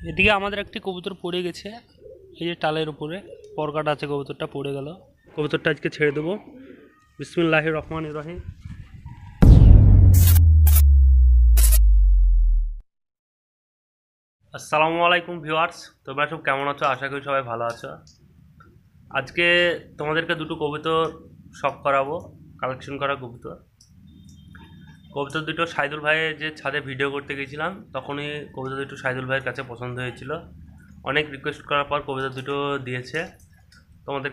এদিকে আমাদের একটি কবুতর পড়ে গেছে, এই যে টালের উপরে পরকাটা আছে, কবুতরটা পড়ে গেল। কবুতরটা আজকে ছেড়ে দেবো। বিসমিল্লাহির রহমানির রহিম। আসসালামু আলাইকুম ভিউয়ার্স, তোমরা সব কেমন আছো? আশা করি সবাই ভালো আছো। আজকে তোমাদেরকে দুটো কবুতর শখ করাবো, কালেকশন করা কবুতর। কবুতর দুটো সাইদুল ভাইয়ের যে ছাদে ভিডিও করতে গেছিলাম তখনই কবুতর দুটো সাইদুল ভাইয়ের কাছে পছন্দ হয়েছিল। অনেক রিকোয়েস্ট করার পর কবুতর দুটো দিয়েছে তোমাদের।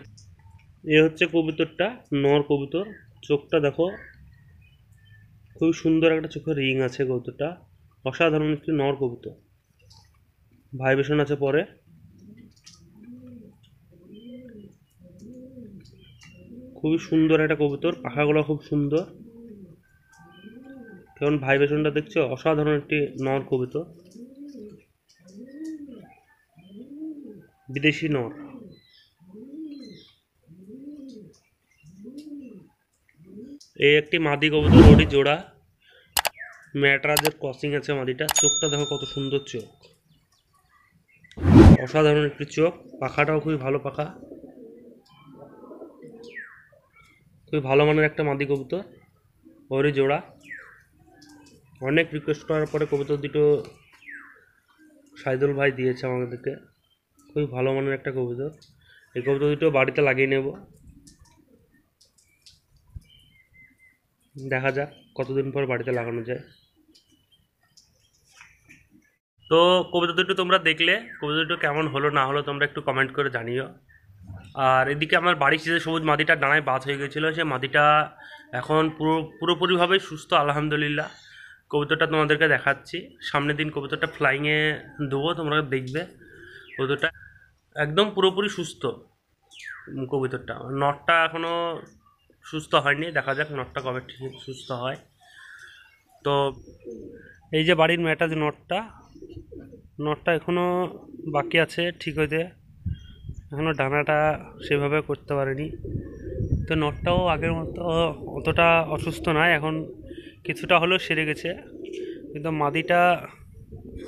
এ হচ্ছে কবুতরটা, নর কবুতর। চোখটা দেখো, খুব সুন্দর একটা চোখের রিং আছে কবুতরটা। অসাধারণ একটি নর কবুতর, ভাইব্রেশন আছে পরে। খুবই সুন্দর একটা কবুতর, পাখাগুলো খুব সুন্দর। কেমন ভাইব্রেশনটা দেখছো? অসাধারণ একটি নর কবুতর, বিদেশি নর। এই একটি মাদি কবুতর, ওরই জোড়া। ম্যাটরাজের ক্রসিং আছে মাদিটা। চোখটা দেখো কত সুন্দর চোখ, অসাধারণ একটি চোখ। পাখাটাও খুবই ভালো পাখা, খুবই ভালো মানের একটা মাদি কবুতর, ওরই জোড়া। অনেক রিকোয়েস্ট করার পরে কবুতর দুটো সাইদুল ভাই দিয়েছে আমাদেরকে। খুবই ভালো মানের একটা কবুতর। এই কবুতর দুটো বাড়িতে লাগিয়ে নেব, দেখা যাক কতদিন পর বাড়িতে লাগানো যায়। তো কবিতা দুটো তোমরা দেখলে, কবিতা দুটো কেমন হলো না হলো তোমরা একটু কমেন্ট করে জানিও। আর এদিকে আমার বাড়ির যে সবুজ মাদিটা ডানায় বাজ হয়ে গেছিলো, সে মাদিটা এখন পুরোপুরিভাবে সুস্থ আলহামদুলিল্লাহ। কবুতরটা তোমাদেরকে দেখাচ্ছি। সামনের দিন কবুতরটা ফ্লাইংয়ে দেবো, তোমরা দেখবে। কবুতরটা একদম পুরোপুরি সুস্থ কবুতরটা। নটটা এখনও সুস্থ হয়নি, দেখা যাক নটটা কবে ঠিক সুস্থ হয়। তো এই যে বাড়ির ম্যাটাজ নটটা এখনও বাকি আছে ঠিক হইতে, এখনও ডানাটা সেভাবে করতে পারেনি। তো নটটাও আগের মতো অতটা অসুস্থ নয়, এখন কিছুটা হলেও সেরে গেছে, কিন্তু মাদিটা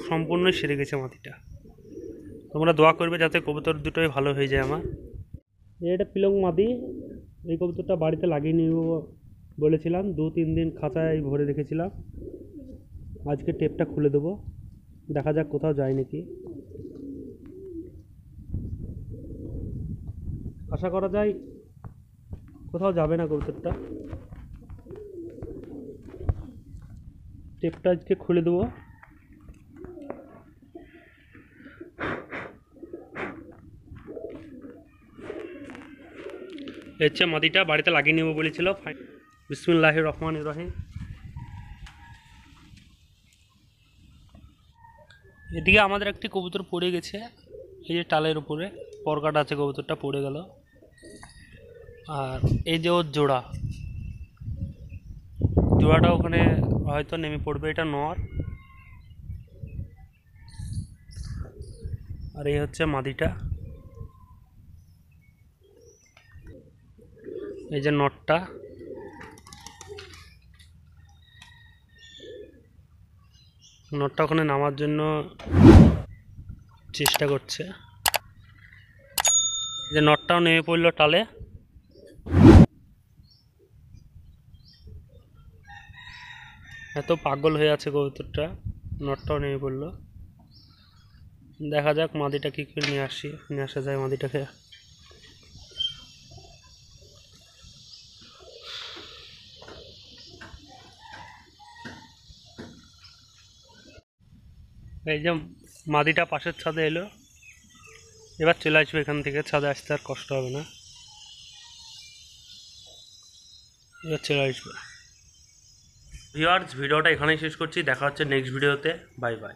সম্পূর্ণই সেরে গেছে মাদিটা। তোমরা দোয়া করবে যাতে কবুতর দুটোই ভালো হয়ে যায় আমার। এটা পিলং মাদি। এই কবুতরটা বাড়িতে লাগিয়ে নিব বলেছিলাম, 2-3 দিন খাঁচায় ভরে রেখেছিলাম। আজকে টেপটা খুলে দেবো, দেখা যাক কোথাও যায় নাকি। আশা করা যায় কোথাও যাবে না কবুতরটা। টেপটা আজকে খুলে দেবো। হচ্ছে মাদিটা বাড়িতে লাগিয়ে নেবো বলেছিল। বিসমিল্লাহির রহমানির রহিম। এদিকে আমাদের একটি কবুতর পড়ে গেছে, এই যে টালের উপরে পরকাটা আছে, কবুতরটা পড়ে গেল। আর এই যে ওর জোড়াটা ওখানে হয়তো নেমে পড়বে, এটা নর। আর এই হচ্ছে মাদিটা, এই যে নটটা। নটটা ওখানে নামার জন্য চেষ্টা করছে, যে নটটাও নেমে পড়লো টালে। এত পাগল হয়ে আছে কবুতরটা, নটটাও নেমে পড়লো। দেখা যাক মাদিটা কী করে নিয়ে আসা যায় মাদিটাকে। এই যে মাদিটা পাশের ছাদে এলো, এবার চলে আসবে এখান থেকে, ছাদে আসতে আর কষ্ট হবে না, এবার চলে আসবে। ভিউয়ার্স, ভিডিওটা এখানেই শেষ করছি, দেখা হচ্ছে নেক্সট ভিডিওতে। Bye bye.